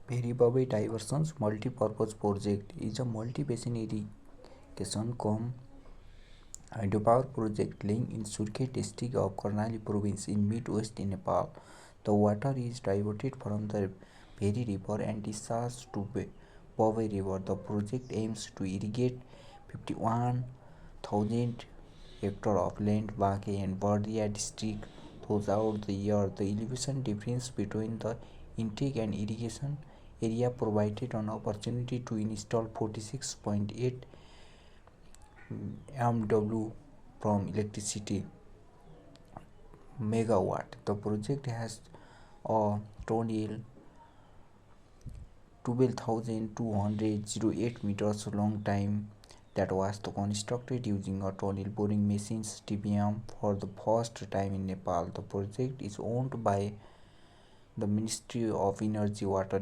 Babai Diversion's multi-purpose project is a multi-basin irrigation cum hydropower project lying in Surkhet district of Karnali province in mid-west Nepal. The water is diverted from the Bheri river and discharged to Babai river. The project aims to irrigate 51,000 hectares of land Babai and Bheri district throughout the year. The elevation difference between the intake and irrigation area provided an opportunity to install 46.8 MW from electricity megawatt. The project has a total 12,208 meters long time that was constructed using a tunnel boring machines TBM for the first time in Nepal. The project is owned by the Ministry of Energy, Water